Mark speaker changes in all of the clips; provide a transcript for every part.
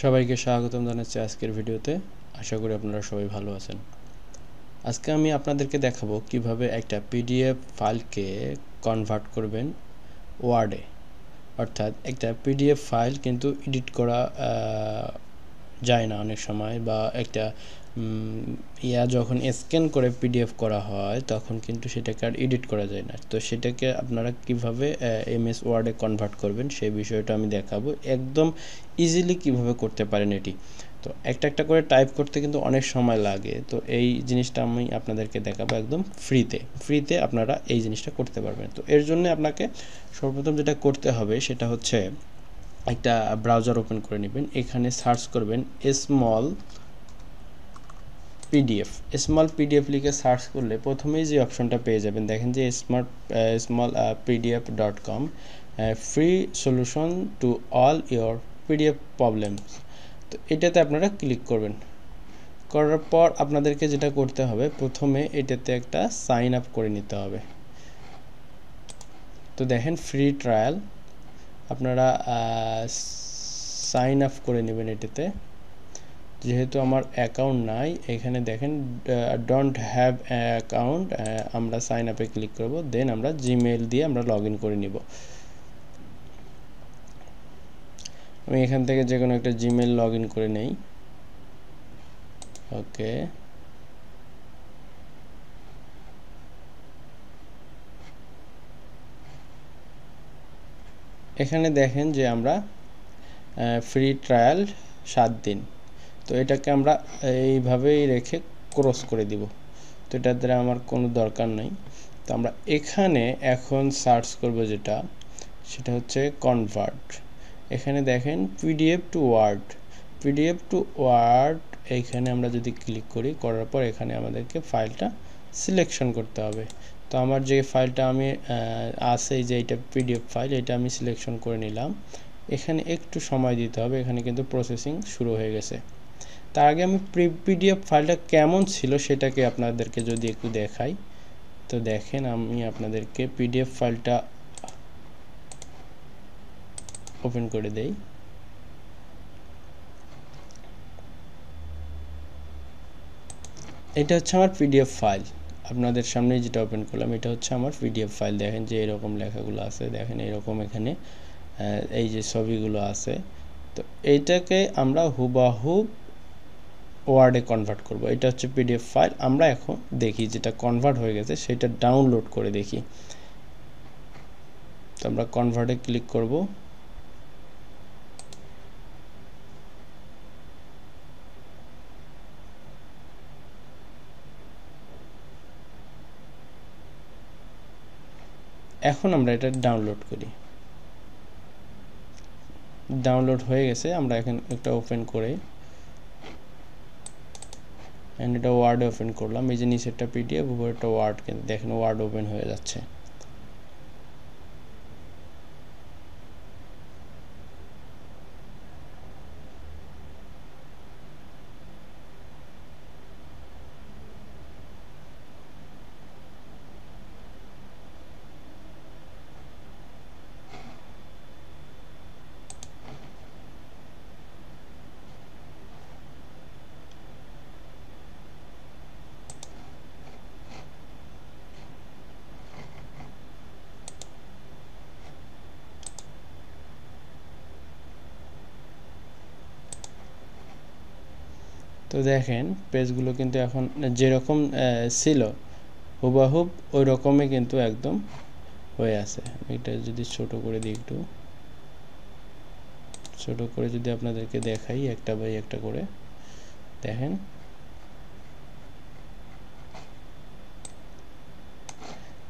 Speaker 1: সবাইকে স্বাগতম জানাচ্ছি আজকের ভিডিওতে। আশা করি আপনারা সবাই ভালো আছেন। আজকে আমি আপনাদেরকে দেখাবো কিভাবে একটা পিডিএফ ফাইলকে কনভার্ট করবেন ওয়ার্ডে। অর্থাৎ একটা পিডিএফ ফাইল কিন্তু এডিট করা যায় না অনেক সময়, বা একটা যখন স্ক্যান করে পিডিএফ করা হয় তখন কিন্তু সেটাকে আর এডিট করা যায় না। তো সেটাকে আপনারা কিভাবে এমএস ওয়ার্ডে কনভার্ট করবেন সেই বিষয়টা আমি দেখাবো, একদম ইজিলি কিভাবে করতে পারেন এটি। তো একটা একটা করে টাইপ করতে কিন্তু অনেক সময় লাগে, তো এই জিনিসটা আমি আপনাদেরকে দেখাবো একদম ফ্রিতে আপনারা এই জিনিসটা করতে পারবেন। তো এর জন্য আপনাকে সর্বপ্রথম যেটা করতে হবে সেটা হচ্ছে একটা ব্রাউজার ওপেন করে নেবেন। এখানে সার্চ করবেন স্মল পিডিএফ লিখে সার্চ করলে প্রথমেই যে অপশনটা পেয়ে যাবেন, দেখেন যে smallpdf.com free solution to all your PDF problems. তো এটাতে আপনারা ক্লিক করবেন। করার পর আপনাদেরকে যেটা করতে হবে, প্রথমে এটাতে একটা সাইন আপ করে নিতে হবে। তো দেখেন ফ্রি ট্রায়াল, আপনারা সাইন আপ করে নেবেন এটাতে। যেহেতু আমার অ্যাকাউন্ট নাই, এখানে দেখেন ডোন্ট হ্যাভ অ্যাকাউন্ট, আমরা সাইন আপে ক্লিক করব। দেন আমরা জিমেইল দিয়ে আমরা লগ ইন করে নিব। আমি এখান থেকে যে কোনো একটা জিমেইল লগ ইন করে নেই। ওকে, এখানে দেখেন যে আমরা ফ্রি ট্রায়াল 7 দিন, তো এটাকে আমরা এইভাবেই রেখে ক্রস করে দিব। তো এটার দ্বারা আমার কোনো দরকার নেই। তো আমরা এখানে এখন সার্চ করব যেটা, সেটা হচ্ছে কনভার্ট। এখানে দেখেন পিডিএফ টু ওয়ার্ড, এইখানে আমরা যদি ক্লিক করার পর এখানে আমাদেরকে ফাইলটা সিলেকশন করতে হবে। তো আমার যে ফাইলটা আমি আছে, যে এটা পিডিএফ ফাইল, এটা আমি সিলেকশন করে নিলাম। এখানে একটু সময় দিতে হবে, এখানে কিন্তু প্রসেসিং শুরু হয়ে গেছে। তার আগে আমি পিডিএফ ফাইলটা কেমন ছিল সেটাকে আপনাদেরকে যদি একটু দেখাই। তো দেখেন আমি আপনাদেরকে পিডিএফ ফাইলটা ওপেন করে দেই। এটা হচ্ছে আমার পিডিএফ ফাইল, আপনাদের সামনে যেটা ওপেন করলাম এটা হচ্ছে আমার পিডিএফ ফাইল। দেখেন যে এরকম লেখাগুলো আছে, দেখেন এরকম এখানে এই যে ছবিগুলো আছে। তো এইটাকে আমরা হুবাহুব ওয়ার্ডে কনভার্ট করব। এটা হচ্ছে পিডিএফ ফাইল। আমরা এখন দেখি যেটা কনভার্ট হয়ে গেছে সেটা ডাউনলোড করে দেখি। তো আমরা কনভার্টে ক্লিক করব। এখন আমরা এটা ডাউনলোড করি। ডাউনলোড হয়ে গেছে, আমরা এখন একটা ওপেন করে এটা ওয়ার্ডে ওপেন করলাম। এই যে নিচেরটা পিডিএফ, উপরেরটা ওয়ার্ড, কিন্তু দেখেন ওয়ার্ড ওপেন হয়ে যাচ্ছে। তো দেখেন পেজগুলো কিন্তু এখন যেরকম ছিল হুবাহুব ওই রকমই কিন্তু একদম হয়ে আছে। এটা যদি ছোট করে দিই, একটু ছোট করে যদি আপনাদেরকে দেখাই একটা বাই একটা করে, দেখেন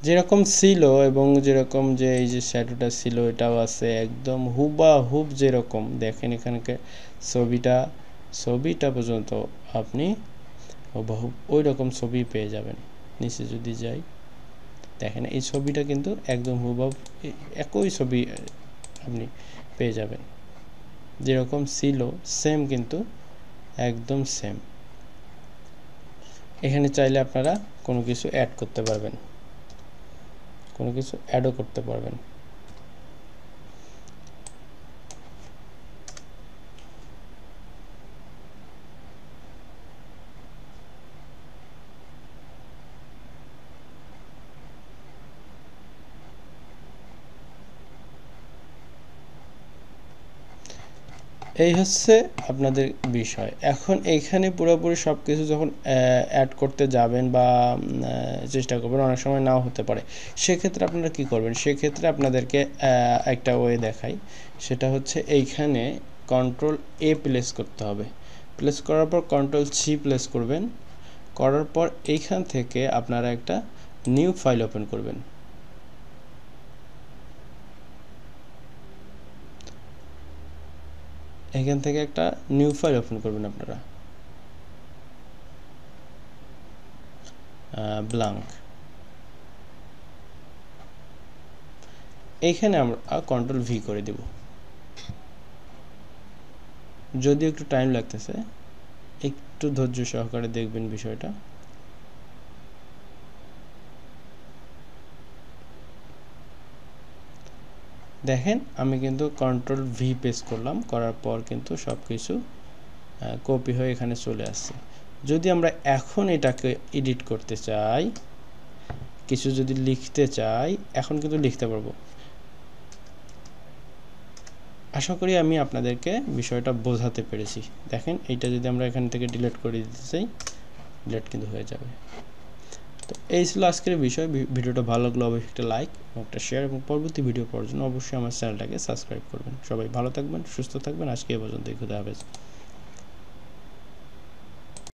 Speaker 1: যেরকম ছিল এবং যেরকম যে এই যে শ্যাডোটা ছিল এটাও আছে, একদম হুবাহুব যেরকম। দেখেন এখানকে ছবিটা পর্যন্ত আপনি হুবাহুব ওই রকম ছবি পেয়ে যাবেন। নিচে যদি যাই, দেখেন এই ছবিটা কিন্তু একদম হুবহু একই ছবি আপনি পেয়ে যাবেন, যেরকম ছিল সেম, কিন্তু একদম সেম। এখানে চাইলে আপনারা কোনো কিছু অ্যাড করতে পারবেন, কোনো কিছু অ্যাডও করতে পারবেন। এই হচ্ছে আপনাদের বিষয়। এখন এইখানে পুরোপুরি সব কিছু যখন অ্যাড করতে যাবেন বা চেষ্টা করবেন, অনেক সময় নাও হতে পারে। সেক্ষেত্রে আপনারা কি করবেন, সেক্ষেত্রে আপনাদেরকে একটা ওয়ে দেখাই। সেটা হচ্ছে এইখানে কন্ট্রোল এ প্লেস করতে হবে। প্লেস করার পর কন্ট্রোল সি প্লেস করবেন। করার পর এইখান থেকে আপনারা একটা নিউ ফাইল ওপেন করবেন। এখান থেকে একটা নিউ ফাইল ওপেন করবেন আপনারা, ব্ল্যাঙ্ক। এইখানে আমরা কন্ট্রোল ভি করে দেব, যদিও একটু টাইম লাগতেছে, একটু ধৈর্য সহকারে দেখবেন বিষয়টা। দেখেন আমি কিন্তু কন্ট্রোল ভি প্রেস করলাম, করার পর কিন্তু সব কিছু কপি হয়ে এখানে চলে আসছে। যদি আমরা এখন এটাকে এডিট করতে চাই, কিছু যদি লিখতে চাই, এখন কিন্তু লিখতে পারবো। আশা করি আমি আপনাদেরকে বিষয়টা বোঝাতে পেরেছি। দেখেন এইটা যদি আমরা এখান থেকে ডিলিট করে দিতে চাই, ডিলিট কিন্তু হয়ে যাবে। তো এই ছিল আজকের বিষয়। ভিডিওটা ভালো লাগলে অবশ্যই একটা লাইক এবং একটা শেয়ার, এবং পরবর্তী ভিডিও পাওয়ার জন্য অবশ্যই আমার চ্যানেলটাকে সাবস্ক্রাইব করবেন। সবাই ভালো থাকবেন, সুস্থ থাকবেন। আজকে এই পর্যন্তই, খুদা হাফেজ।